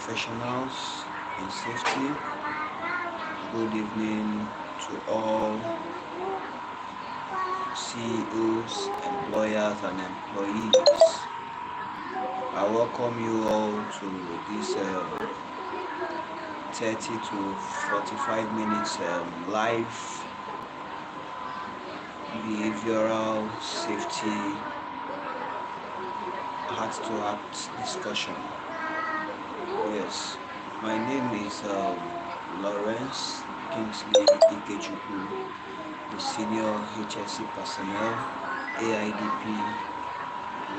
professionals in safety. Good evening to all CEOs, employers, and employees. I welcome you all to this 30 to 45 minutes live behavioral safety heart-to-heart discussion. Yes, my name is Lawrence Kingsley Ikechukwu, the Senior HSC Personnel, AIDP,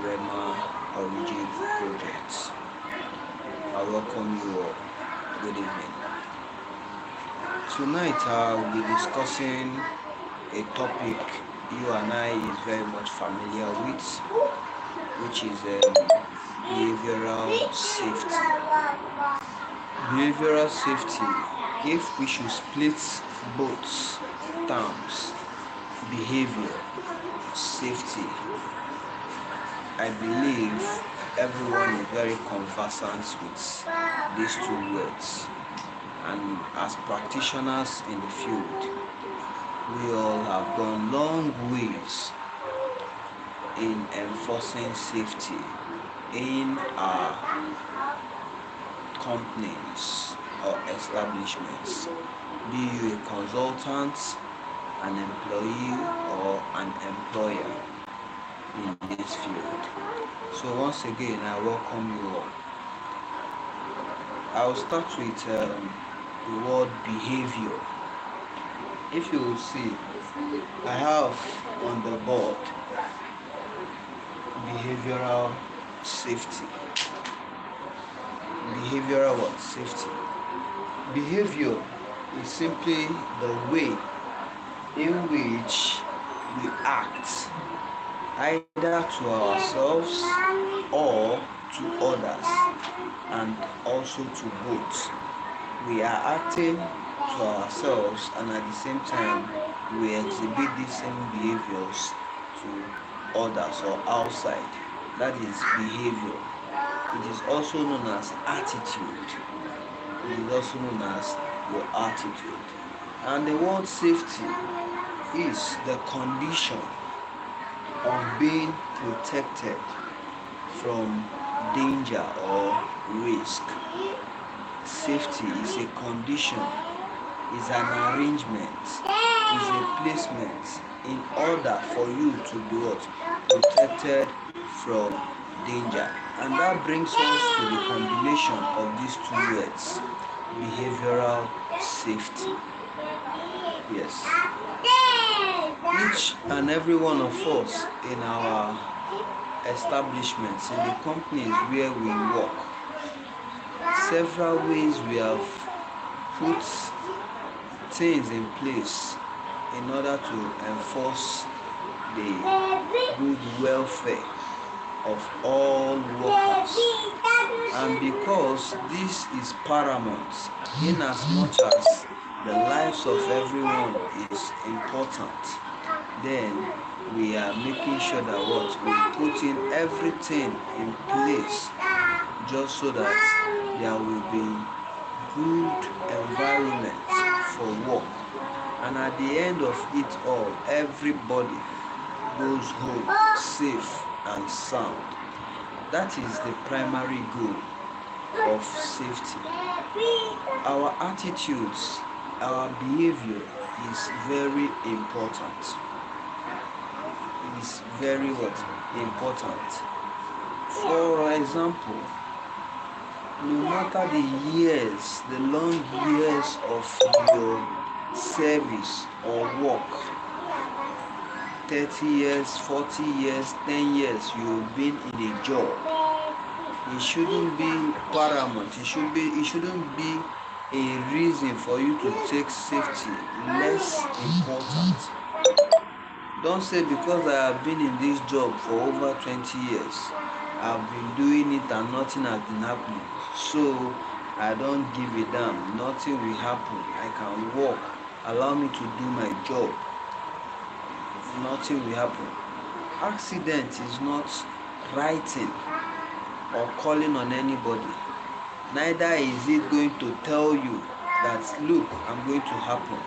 REMA Origin Project. I welcome you all. Good evening. Tonight I'll be discussing a topic you and I is very much familiar with, which is behavioral safety. Behavioral safety, if we should split both terms, behavior, safety, I believe everyone is very conversant with these two words. And as practitioners in the field, we all have gone long ways in enforcing safety in our companies or establishments, be you a consultant, an employee, or an employer in this field. So once again, I welcome you all. I'll start with the word behavior. If you will see, I have on the board behavioral safety. Behavioral what? Safety. Behavior is simply the way in which we act, either to ourselves or to others, and also to both. We are acting to ourselves, and at the same time we exhibit these same behaviors to others or outside. That is behavior. It is also known as attitude. It is also known as your attitude. And the word safety is the condition of being protected from danger or risk. Safety is a condition, is an arrangement, is a placement in order for you to be what? Protected from danger. And that brings us to the combination of these two words, behavioral safety. Yes. Each and every one of us in our establishments, in the companies where we work, several ways we have put things in place in order to enforce the good welfare of all workers. And because this is paramount, in as much as the lives of everyone is important, then we are making sure that what we put in everything in place just so that there will be good environment for work, and at the end of it all, everybody goes home safe and sound. That is the primary goal of safety. Our attitudes, our behavior is very important. It is very what? Important. For example, no matter the years, the long years of your service or work, 30 years, 40 years, 10 years you've been in a job, it shouldn't be paramount. It shouldn't be a reason for you to take safety less important. Don't say because I have been in this job for over 20 years, I've been doing it and nothing has been happening, so I don't give a damn. Nothing will happen. I can work. Allow me to do my job. Nothing will happen. Accident is not writing or calling on anybody. neither is it going to tell you that, look, I'm going to happen.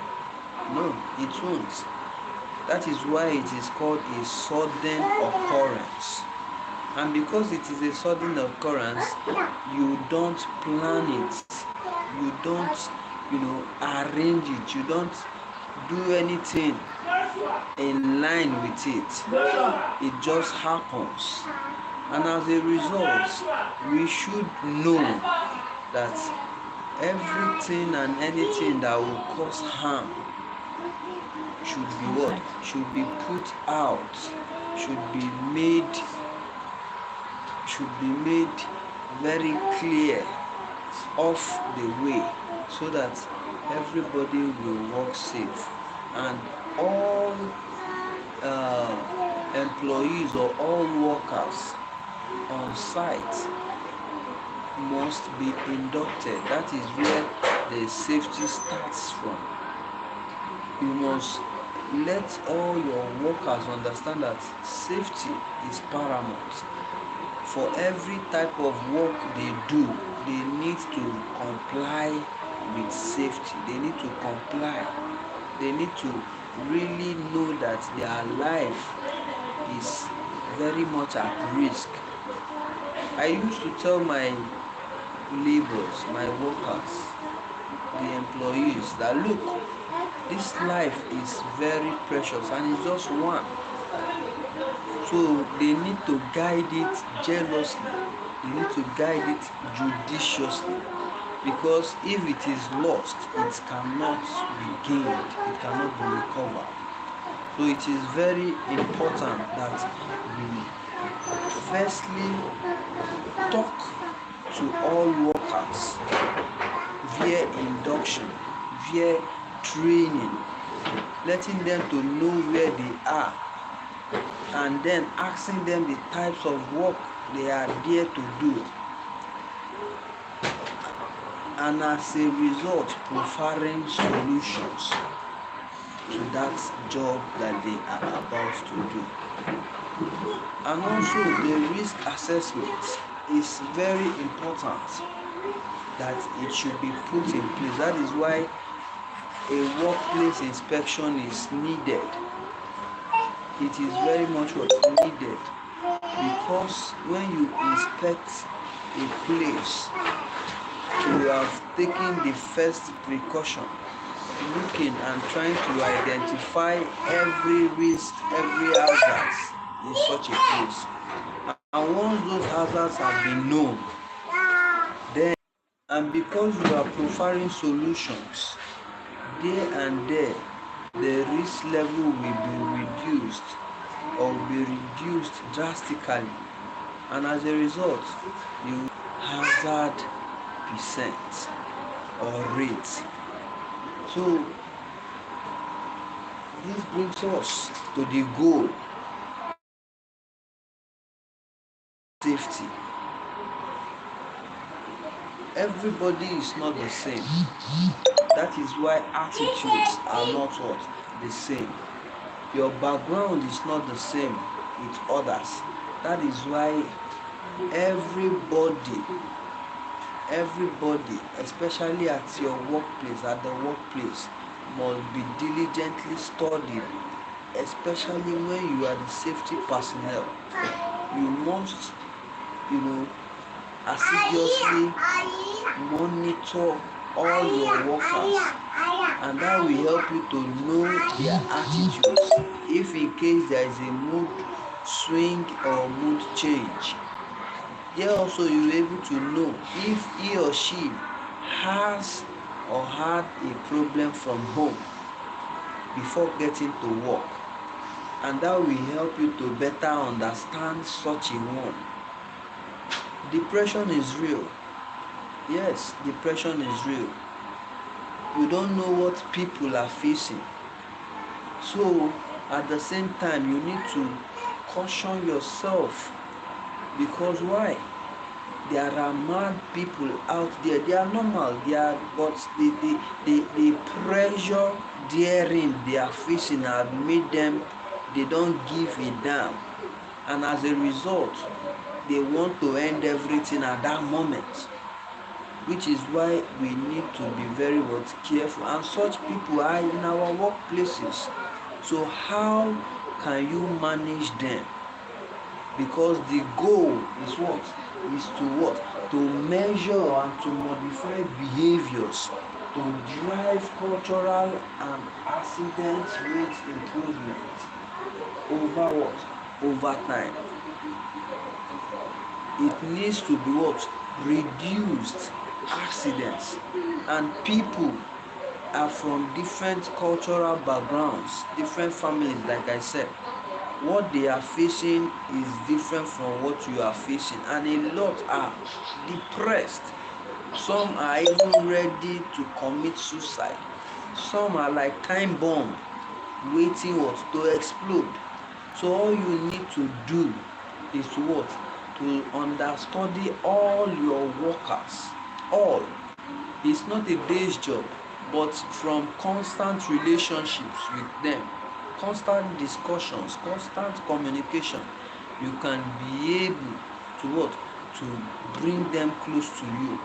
No, it won't. That is why it is called a sudden occurrence. And because it is a sudden occurrence, you don't plan it, you don't, arrange it, you don't do anything in line with it. It just happens. And as a result, we should know that everything and anything that will cause harm should be what? Should be put out, should be made very clear off the way, so that everybody will walk safe, and all employees or all workers on site must be inducted. That is where the safety starts from. You must let all your workers understand that safety is paramount. For every type of work they do, they need to comply with safety. They need to comply. They need to really know that their life is very much at risk. I used to tell my laborers, my workers, the employees, that look, this life is very precious and it's just one. So they need to guide it jealously. They need to guide it judiciously. Because if it is lost, it cannot be gained, it cannot be recovered. So it is very important that we firstly talk to all workers via induction, via training, letting them to know where they are, and then asking them the types of work they are there to do, and as a result preferring solutions to that job that they are about to do. And also the risk assessment is very important, that it should be put in place. That is why a workplace inspection is needed. It is very much needed, because when you inspect a place, you have taken the first precaution, looking and trying to identify every risk, every hazard in such a place. And once those hazards have been known, then, and because you are providing solutions there and there, the risk level will be reduced, or will be reduced drastically, and as a result, the hazard percent or rate. So this brings us to the goal: safety. Everybody is not the same. That is why attitudes are not what? The same. Your background is not the same with others. That is why everybody, especially at your workplace, must be diligently studied, especially when you are the safety personnel. You must, assiduously monitor all your workers, and that will help you to know their attitudes. If in case there is a mood swing or mood change, here also you will be able to know if he or she has or had a problem from home before getting to work, and that will help you to better understand such a one. Depression is real. Yes, depression is real. You don't know what people are facing. So at the same time, you need to caution yourself, because why? There are mad people out there. They are normal. But the pressure therein they are facing have made them, they don't give a damn, and as a result, they want to end everything at that moment. which is why we need to be very careful. And such people are in our workplaces. So how can you manage them? Because the goal is what? Is to what? To measure and to modify behaviors to drive cultural and accident rate improvement over what? Over time. It needs to be what? Reduced accidents. And people are from different cultural backgrounds, different families, like I said. What they are facing is different from what you are facing, and a lot are depressed. Some are even ready to commit suicide. Some are like time bomb waiting what? To explode. So all you need to do is to what? To understudy all your workers. All. It's not a day's job, but from constant relationships with them, constant discussions, constant communication, you can be able to what? To bring them close to you.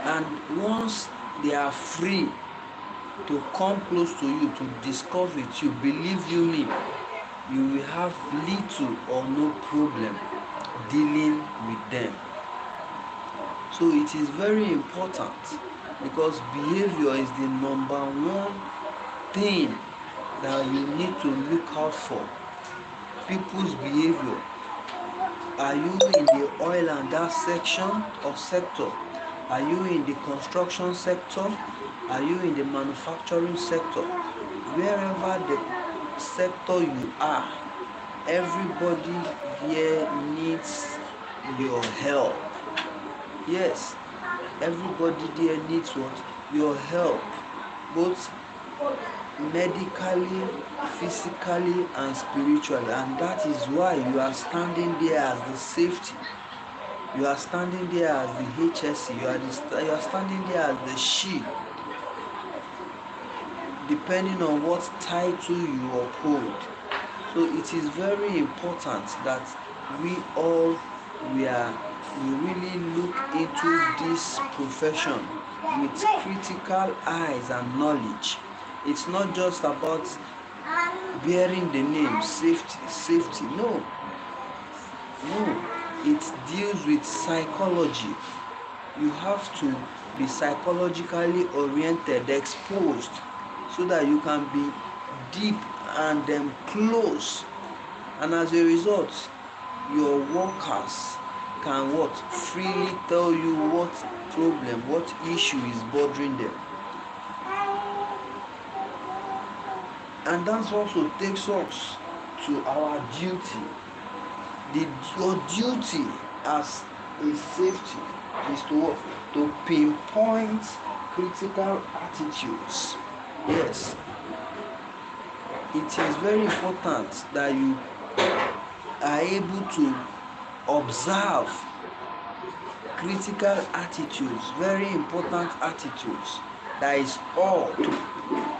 And once they are free to come close to you to discuss with you, believe you me, you will have little or no problem dealing with them. So it is very important, because behavior is the number one thing that you need to look out for. People's behavior. Are you in the oil and gas section or sector? Are you in the construction sector? Are you in the manufacturing sector? Wherever the sector you are, everybody here needs your help. Yes, everybody there needs what? Your help, both medically, physically, and spiritually. And that is why you are standing there as the safety. You are standing there as the HSC. You are standing there as the shield, depending on what title you uphold. So it is very important that we all we really look into this profession with critical eyes and knowledge. It's not just about bearing the name safety. No. It deals with psychology. You have to be psychologically oriented, exposed, so that you can be deep and close. And as a result, your workers can what? Freely tell you what problem, what issue is bothering them. And that also takes us to our duty. Your duty as a safety is to what? To pinpoint critical attitudes. Yes, it is very important that you are able to observe critical attitudes, very important attitudes that is odd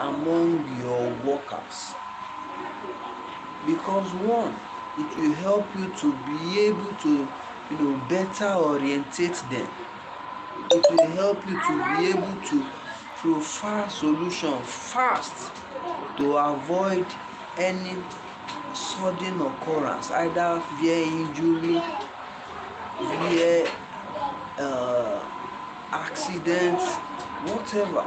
among your workers. Because one, it will help you to be able to better orientate them. It will help you to be able to prefer solution fast to avoid any sudden occurrence, either via injury, via accidents, whatever.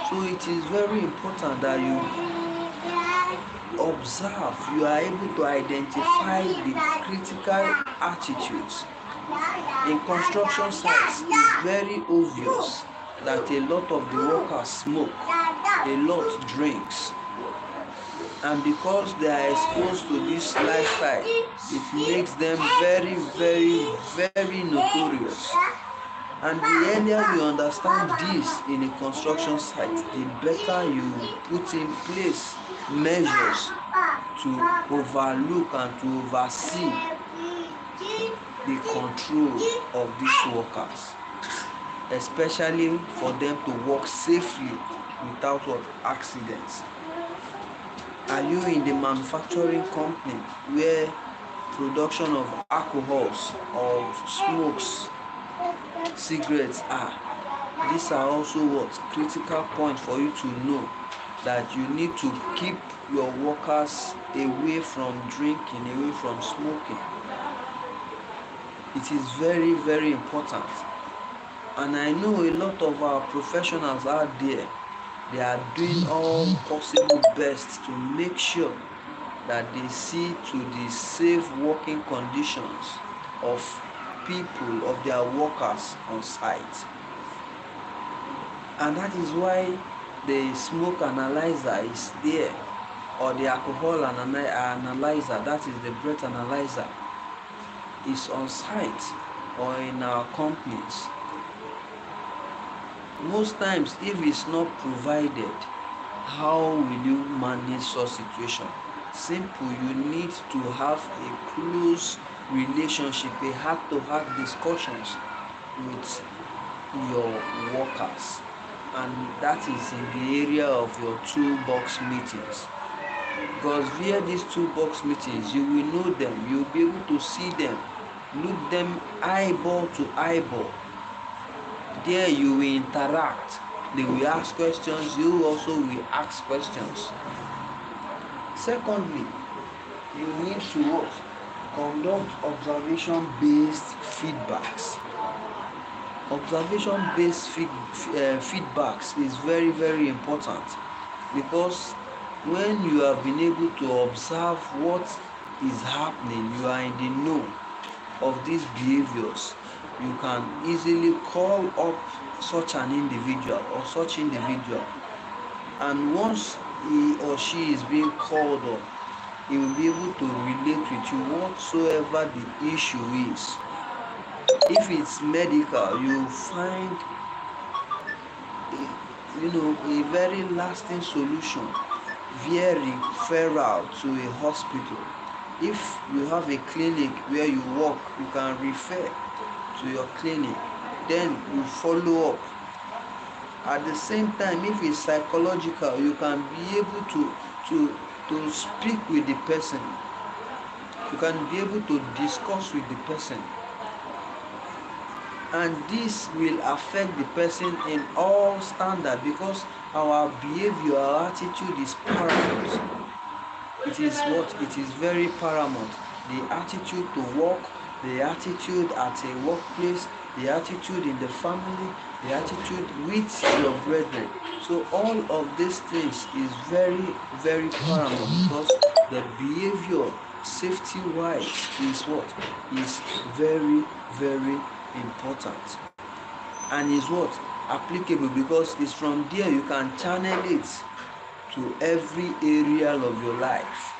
So it is very important that you observe, you are able to identify the critical attitudes. In construction sites, it's very obvious that a lot of the workers smoke, a lot drinks, and because they are exposed to this lifestyle, it makes them very, very, very notorious. And the earlier you understand this in a construction site, the better you put in place measures to overlook and to oversee the control of these workers, especially for them to work safely without accidents. Are you in the manufacturing company where production of alcohols or smokes cigarettes are. These are also what critical point for you to know that you need to keep your workers away from drinking, away from smoking. It is very, very important. And I know a lot of our professionals out there, they are doing all possible best to make sure that they see to the safe working conditions of people, of their workers on site. And that is why the smoke analyzer is there, or the alcohol analyzer, that is the breath analyzer, is on site or in our companies. Most times, if it's not provided, how will you manage such situation? Simple, you need to have a close relationship, a heart-to-heart discussions with your workers, and that is in the area of your toolbox meetings. Because via these toolbox meetings, you will know them, you will be able to see them, look them eyeball to eyeball. There you will interact, they will ask questions, you also will ask questions. Secondly, you need to what? Conduct observation based feedbacks. Observation based feedbacks is very, very important, because when you have been able to observe what is happening, you are in the know of these behaviors, you can easily call up such an individual or such individual, and once he or she is being called up, he will be able to relate with you whatsoever the issue is. If it's medical, you find a very lasting solution via referral to a hospital. If you have a clinic where you work, you can refer to your clinic, then you follow up. At the same time, if it's psychological, you can be able to speak with the person, you can be able to discuss with the person, and this will affect the person in all standard, because our behavior, our attitude is paramount. It is very paramount. The attitude to work, the attitude at a workplace, the attitude in the family, the attitude with your brethren. So all of these things is very, very paramount, because the behavior safety wise is very, very important, and is applicable, because it's from there you can channel it to every area of your life.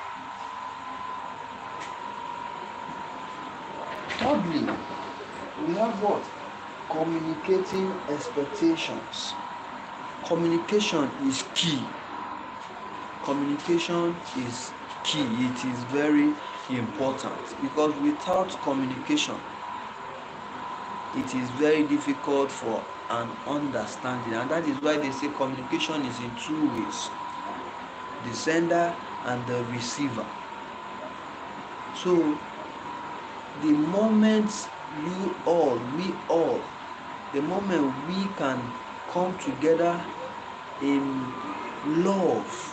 Thirdly, we have communicating expectations. Communication is key. Communication is key. It is very important, because without communication, it is very difficult for an understanding, and that is why they say communication is in two ways: the sender and the receiver. So the moment the moment we can come together in love,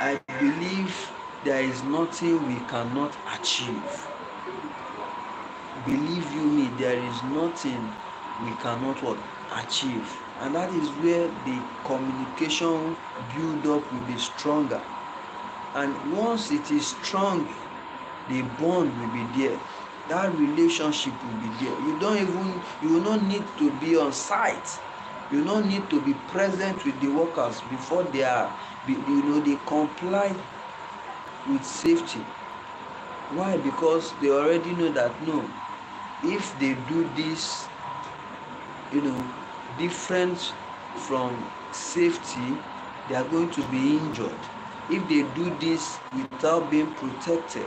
I believe there is nothing we cannot achieve. Believe you me, there is nothing we cannot achieve, and that is where the communication build up will be stronger. And once it is strong, the bond will be there, that relationship will be there. You will not need to be on site, you will not need to be present with the workers before they comply with safety. Why? Because they already know that no, if they do this different from safety, they are going to be injured. If they do this without being protected,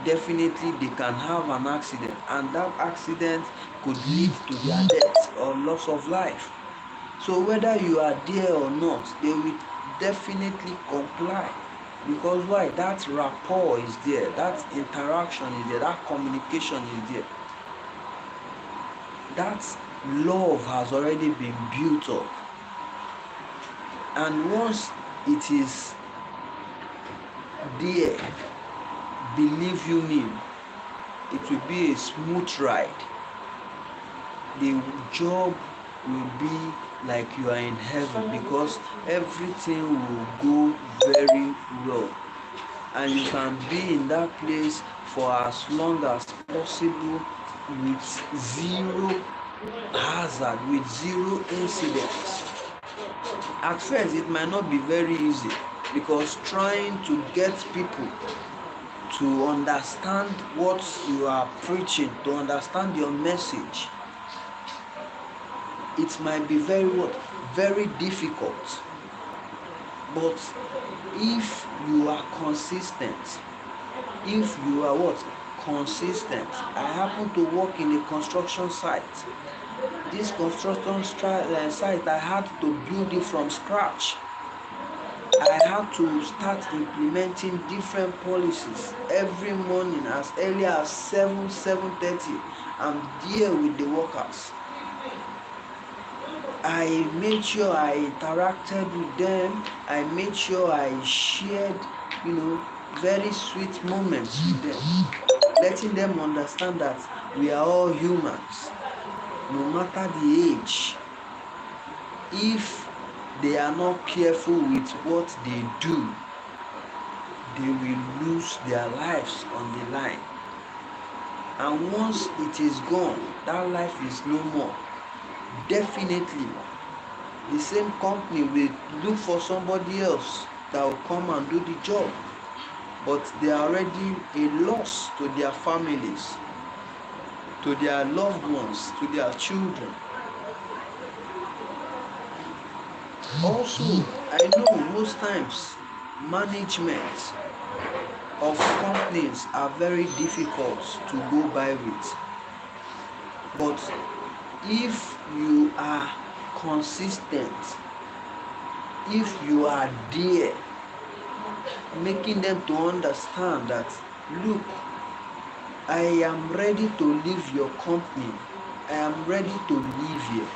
definitely they can have an accident, and that accident could lead to their death or loss of life. So whether you are there or not, they will definitely comply, because why? That rapport is there, that interaction is there, that communication is there. that love has already been built up. And once it is there, believe you me, it will be a smooth ride. The job will be like you are in heaven, because everything will go very well, and you can be in that place for as long as possible with zero hazard, with zero incidents. At first it might not be very easy, because trying to get people to understand what you are preaching, to understand your message, it might be very difficult. But if you are consistent, if you are what? Consistent. I happen to work in a construction site. This construction site, I had to build it from scratch. I had to start implementing different policies every morning as early as 7:30. I'm there with the workers. I made sure I interacted with them. I made sure I shared, very sweet moments with them, letting them understand that we are all humans, no matter the age. If they are not careful with what they do, they will lose their lives on the line. And once it is gone, that life is no more. Definitely, the same company will look for somebody else that will come and do the job, but they are already a loss to their families, to their loved ones, to their children. Also, I know most times management of companies are very difficult to go by with, but if you are consistent, if you are there, making them to understand that, look, I am ready to leave your company, I am ready to leave here,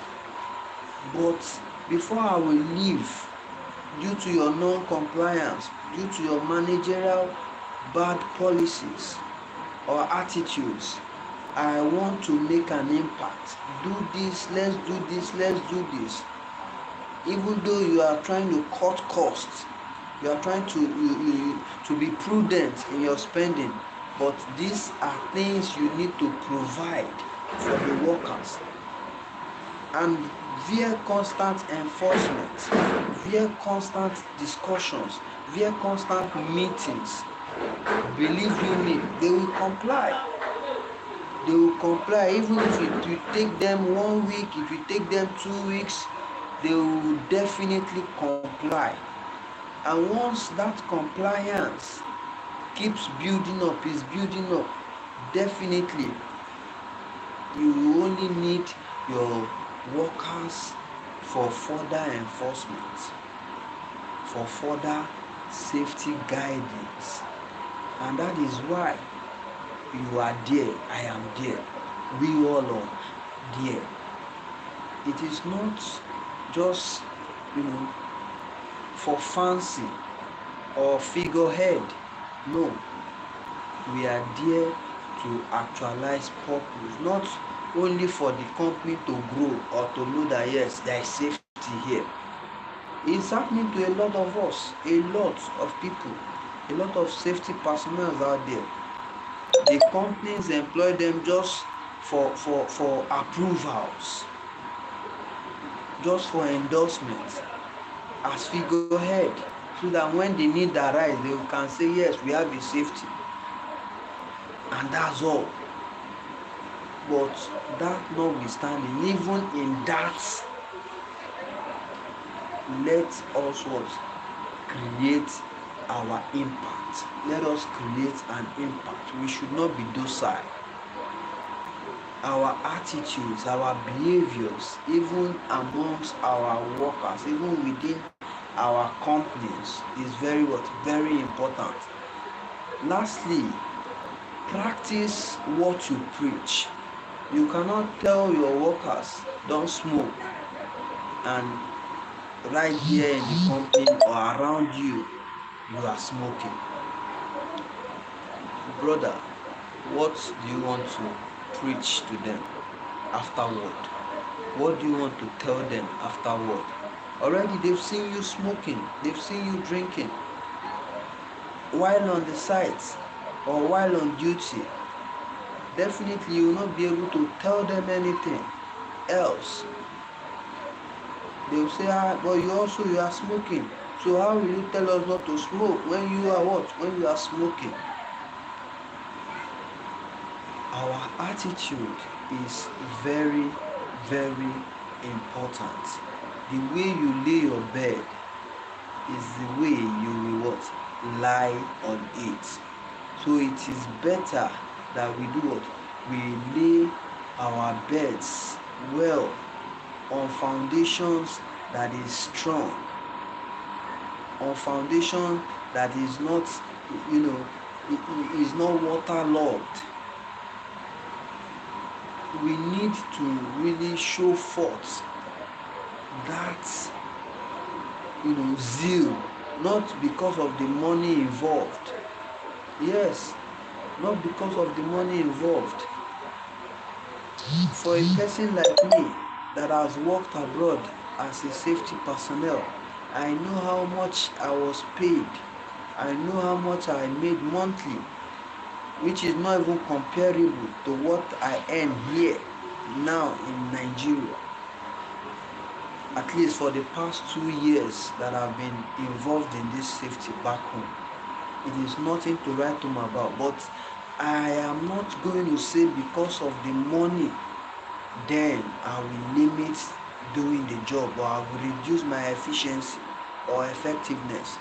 but before I will leave, due to your non-compliance, due to your managerial bad policies or attitudes, I want to make an impact. Do this, let's do this, let's do this. Even though you are trying to cut costs, you are trying to be prudent in your spending, but these are things you need to provide for the workers. And via constant enforcement, via constant discussions, via constant meetings, believe you me, they will comply. They will comply. Even if it will take them 1 week, it will take them 2 weeks, they will definitely comply. And once that compliance keeps building up, is building up, definitely you will only need your workers for further enforcement, for further safety guidance. And that is why you are there, I am there, we all are there. It is not just, for fancy or figurehead. No, we are there to actualize purpose, not only for the company to grow or to know that yes, there is safety here. It's happening to a lot of us, a lot of people, a lot of safety personnel out there. The companies employ them just for approvals, just for endorsements, as figurehead, so that when they need that rise, they can say yes, we have a safety, and that's all. But that notwithstanding, even in that, let us what? Create our impact. Let us create an impact. We should not be docile. Our attitudes, our behaviors, even amongst our workers, even within our companies, is very important. Lastly, practice what you preach. You cannot tell your workers don't smoke, and right there in the company or around you, you are smoking. Brother, what do you want to preach to them afterward? What do you want to tell them afterward? Already they've seen you smoking, they've seen you drinking while on the site or while on duty. Definitely you will not be able to tell them anything else. They will say, but you are smoking. So how will you tell us not to smoke when you are what? When you are smoking? Our attitude is very, very important. The way you lay your bed is the way you will what? Lie on it. So it is better that we do what? We lay our beds well on foundations that is strong, on foundation that is not, is not waterlogged. We need to really show forth that zeal, not because of the money involved. Yes, not because of the money involved. For a person like me that has worked abroad as a safety personnel, I know how much I was paid. I know how much I made monthly, which is not even comparable to what I earn here now in Nigeria. At least for the past 2 years that I've been involved in this safety back home. It is nothing to write home about, but I am not going to say because of the money then I will limit doing the job, or I will reduce my efficiency or effectiveness.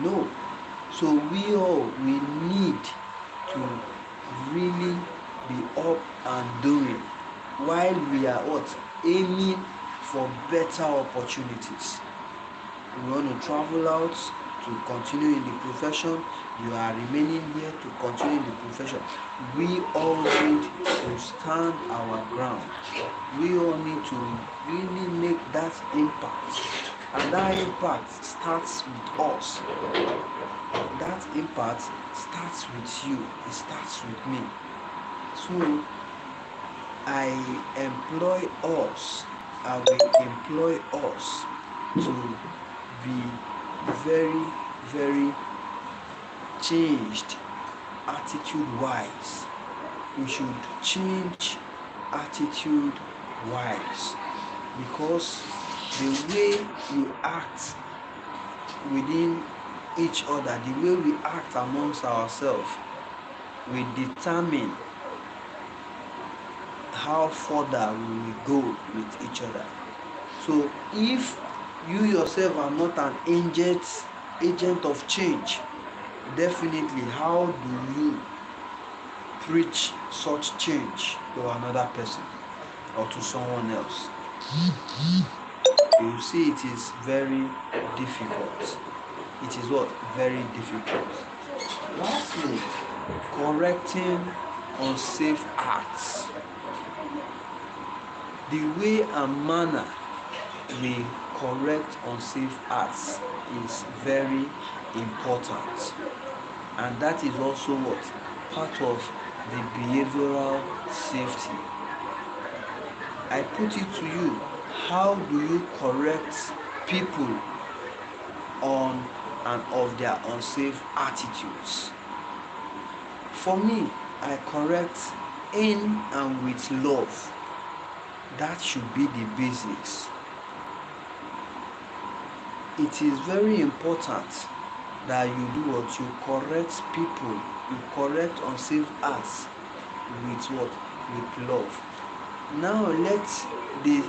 No. So we need to really be up and doing while we are what? Aiming for better opportunities. You want to travel out to continue in the profession, you are remaining here to continue in the profession. We all need to stand our ground. We all need to really make that impact, and that impact starts with us. That impact starts with you. It starts with me. So I employ us, I will employ us to be very, very changed attitude wise. We should change attitude wise, because the way you act within each other, the way we act amongst ourselves will determine how further we will go with each other. So if you yourself are not an agent of change, definitely how do you preach such change to another person or to someone else? You see, it is very difficult. It is what? Very difficult. Lastly, correcting unsafe acts. The way and manner we correct unsafe acts is very important, and that is also what? Part of the behavioral safety. I put it to you, how do you correct people on and of their unsafe attitudes? For me, I correct in and with love. That should be the basics. It is very important that you do what? You correct people, you correct unsafe acts with what? With love. Now let the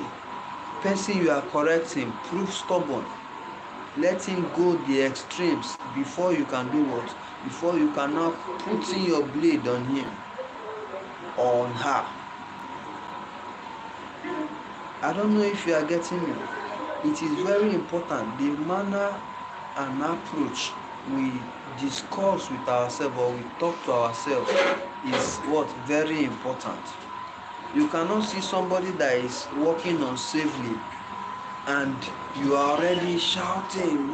person you are correcting prove stubborn. Let him go the extremes before you can do what? Before you can now put in your blade on him or on her. I don't know if you are getting me. It is very important. The manner and approach we discuss with ourselves or we talk to ourselves is what? Very important. You cannot see somebody that is walking unsafely and you are already shouting,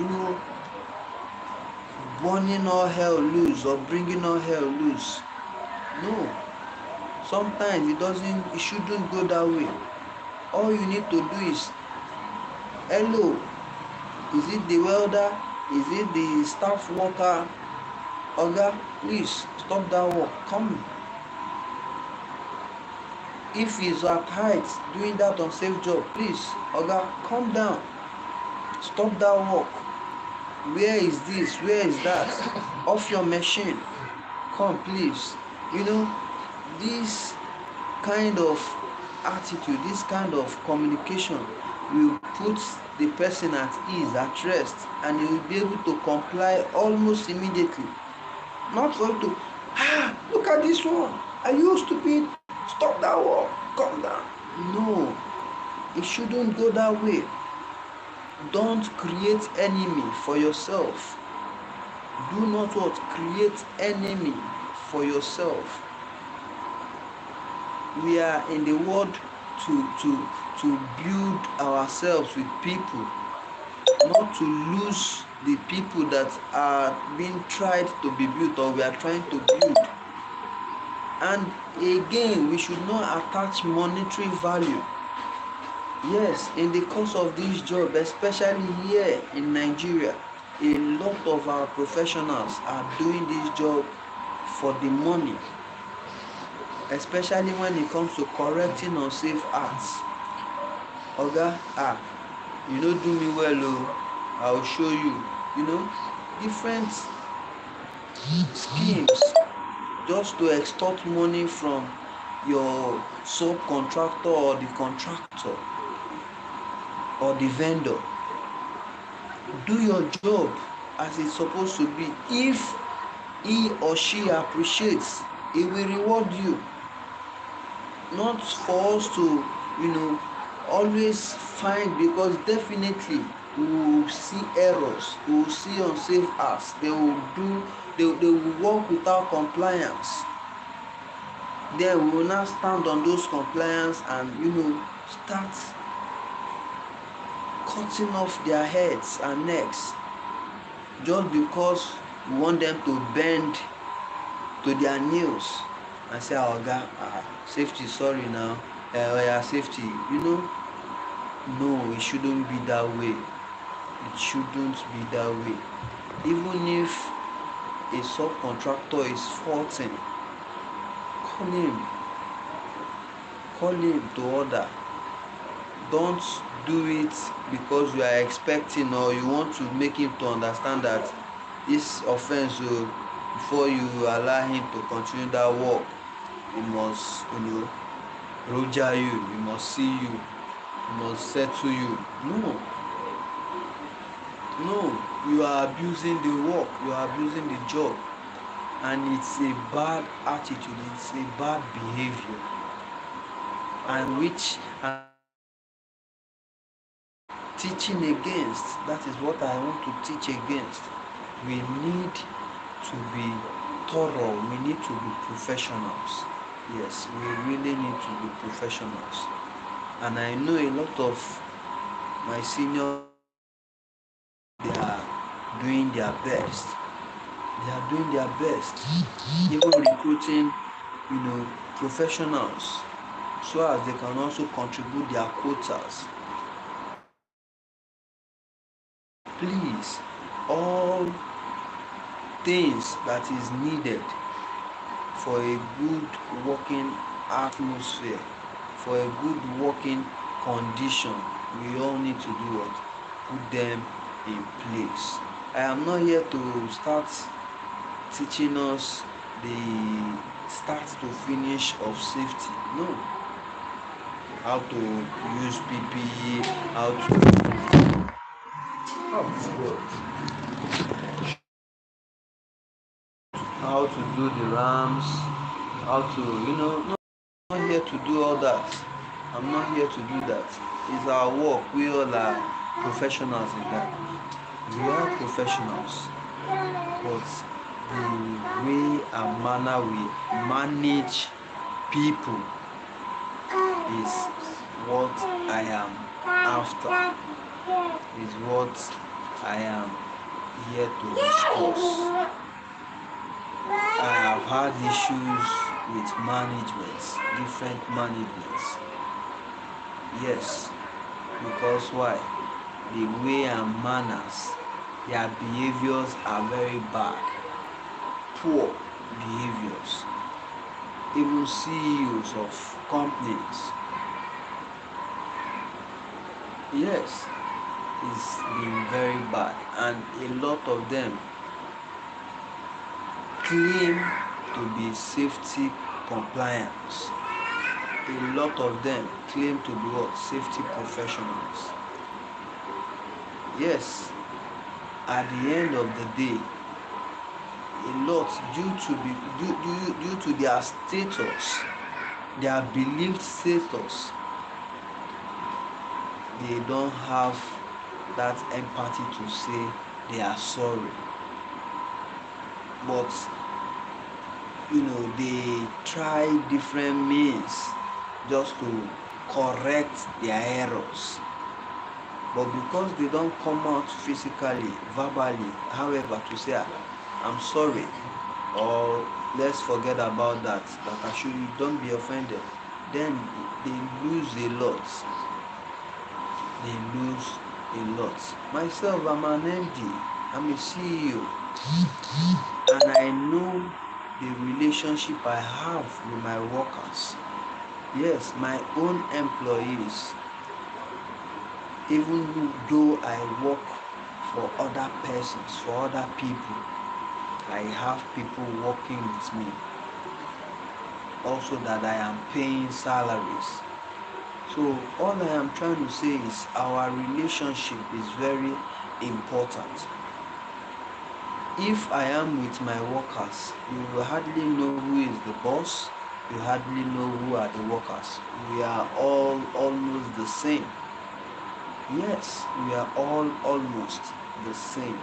burning all hell loose or bringing all hell loose. No, sometimes it shouldn't go that way. All you need to do is, hello, is it the welder? Is it the staff worker? Oga, please stop that work. Come. If he's at height doing that unsafe job, please, Oga, come down. Stop that work. Where is this? Where is that? Off your machine. Come, please. This kind of attitude, this kind of communication will put the person at ease, at rest, and he will be able to comply almost immediately. Not for you to, look at this one. Are you stupid? Stop that work. Come down. No, it shouldn't go that way. Don't create enemy for yourself. Do not what? Create enemy for yourself. We are in the world to build ourselves with people, not to lose the people that are being tried to be built or we are trying to build. And again, we should not attach monetary value. Yes, in the course of this job, especially here in Nigeria, a lot of our professionals are doing this job for the money, especially when it comes to correcting unsafe acts. Oga, you no do me well oh, I will show you. Different schemes just to extort money from your subcontractor or the contractor or the vendor. Do your job as it's supposed to be. If he or she appreciates, he will reward you. Not for us to always find, because definitely we will see errors, we will see unsafe acts. They will work without compliance. Then we will now stand on those compliance and start cutting off their heads and necks just because we want them to bend to their nails and say, oga, safety, sorry now, safety. No, it shouldn't be that way. It shouldn't be that way. Even if a subcontractor is faulting, call him to order. Don't do it because you are expecting or you want to make him to understand that this offense, before you allow him to continue that work, he must roger you, he must see you, he must settle you. No, you are abusing the work, you are abusing the job, and it's a bad attitude, it's a bad behavior, and which I'm teaching against. That is what I want to teach against. We need to be thorough, we need to be professionals. Yes, we really need to be professionals. And I know a lot of my seniors, they are doing their best. They are doing their best, even recruiting, professionals, so as they can also contribute their quotas. Please, all things that is needed for a good working atmosphere, for a good working condition, we all need to do what? Put them in place. I am not here to start teaching us the start to finish of safety. No. How to use PPE, how to do the ramps, how to, I'm not here to do all that. I'm not here to do that. It's our work. We all are professionals in that. We are professionals, but the way and manner we manage people is what I am after, is what I am here to discuss. I have had issues with managements, different managements. Yes, because why? The way and manners, their behaviors are very bad, poor behaviors. Even CEOs of companies, yes, it's been very bad, and a lot of them claim to be safety compliance. A lot of them claim to be what? Safety professionals. Yes, at the end of the day, a lot due to their status, their believed status, they don't have that empathy to say they are sorry. But they try different means just to correct their errors. But because they don't come out physically, verbally, however, to say I'm sorry, or let's forget about that I should, don't be offended, then they lose a lot. They lose a lot. Myself, I'm an MD, I'm a CEO, and I know the relationship I have with my workers. Yes, my own employees, even though I work for other persons, for other people, I have people working with me also that I am paying salaries. So all I am trying to say is our relationship is very important. If I am with my workers, you will hardly know who is the boss, you hardly know who are the workers. We are all almost the same. Yes, we are all almost the same.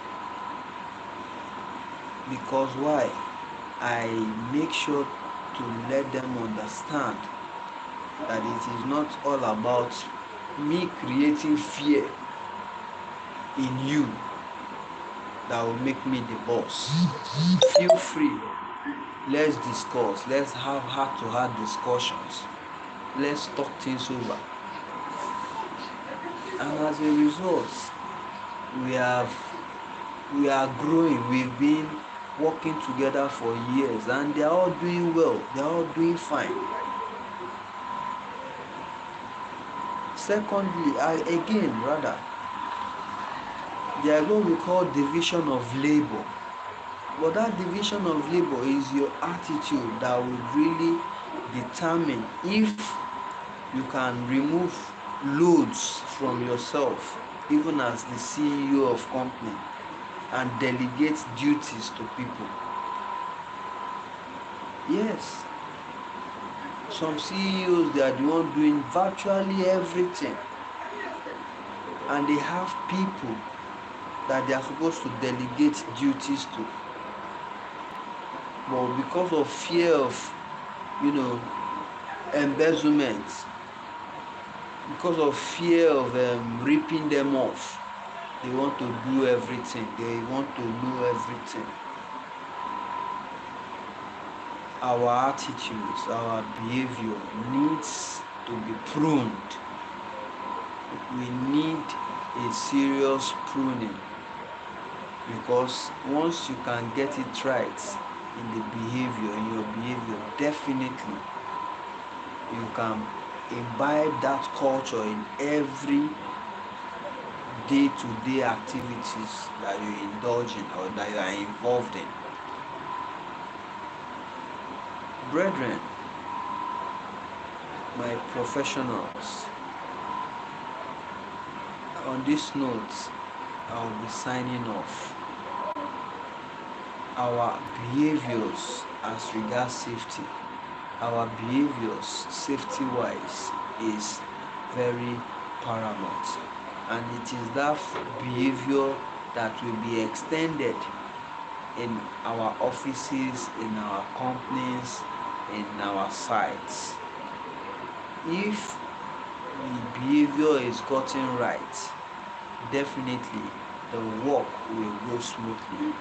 Because why? I make sure to let them understand that it is not all about me creating fear in you that will make me the boss. Feel free. Let's discuss. Let's have heart-to-heart discussions. Let's talk things over. And as a result, we are growing. We've been working together for years, and they are all doing well. They are all doing fine. Secondly, there is what we call division of labor. But that division of labor is your attitude that will really determine if you can remove loads from yourself, even as the CEO of company, and delegate duties to people. Yes, some CEOs, they are the one doing virtually everything, and they have people that they are supposed to delegate duties to. But because of fear of embezzlement, because of fear of ripping them off, they want to do everything, they want to know everything. Our attitudes, our behavior needs to be pruned. We need a serious pruning, because once you can get it right in your behavior, definitely you can imbibe that culture in every day-to-day activities that you indulge in or that you are involved in. Brethren, my professionals, on this note, I will be signing off. Our behaviors as regards safety, our behaviors safety-wise is very paramount, and it is that behavior that will be extended in our offices, in our companies, in our sites. If the behavior is gotten right, definitely the work will go smoothly.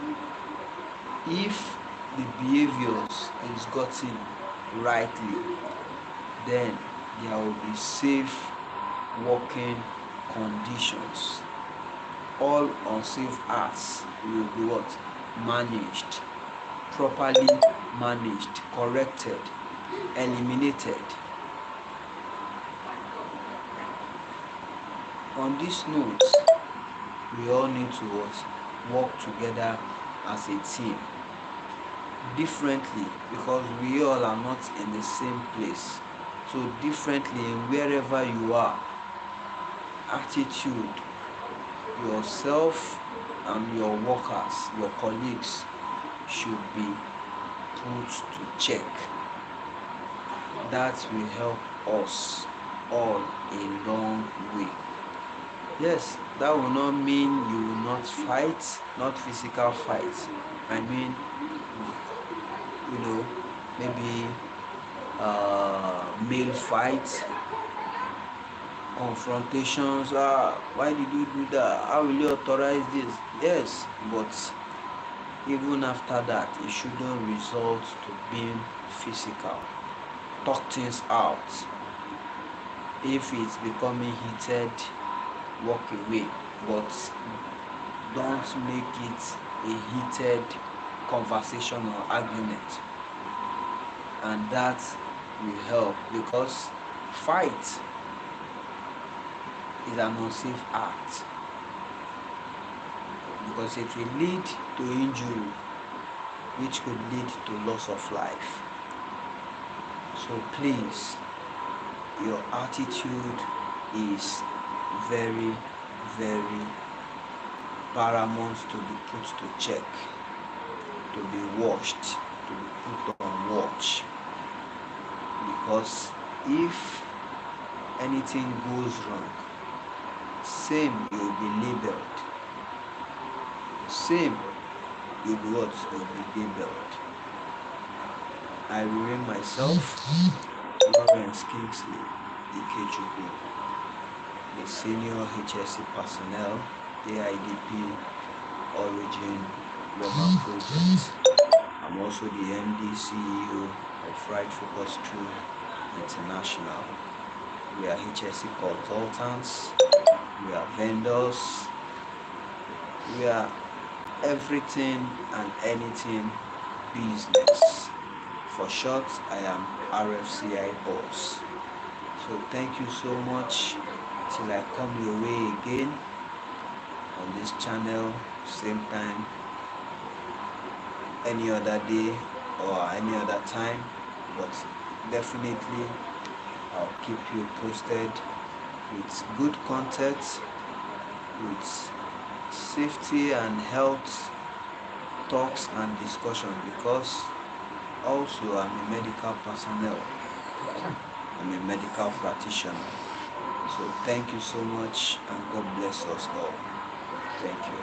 If the behaviors is gotten rightly, then there will be safe working conditions. All unsafe acts will be what? Managed, properly managed, corrected, eliminated. On this note, we all need to what? Work together as a team differently, because we all are not in the same place. So differently wherever you are, attitude, yourself and your workers, your colleagues should be put to check. That will help us all a long way. Yes, that will not mean you will not fight, not physical fight. I mean, you know, maybe male fights, confrontations. Why did you do that? How will you authorize this? Yes, but even after that, it shouldn't result to being physical. Talk things out. If it's becoming heated, walk away, but don't make it a heated conversation or argument. And that will help, because fight is an unsafe act, because it will lead to injury, which could lead to loss of life. So please, your attitude is very, very paramount to be put to check, to be watched, to be put on watch. Because if anything goes wrong, same you'll be labeled. Same you'll be what? You'll be labeled. I remain myself, Lawrence Kingsley Ikechukwu, the senior HSC personnel, AIDP Origin Roma Project. I'm also the MD CEO of Right Focus True International. We are HSC consultants, we are vendors, we are everything and anything business. For short, I am RFCI boss. So thank you so much. Till I come your way again on this channel, same time, any other day or any other time. But definitely I'll keep you posted with good content, with safety and health talks and discussion, because also I'm a medical personnel. I'm a medical practitioner. So thank you so much, and God bless us all. Thank you.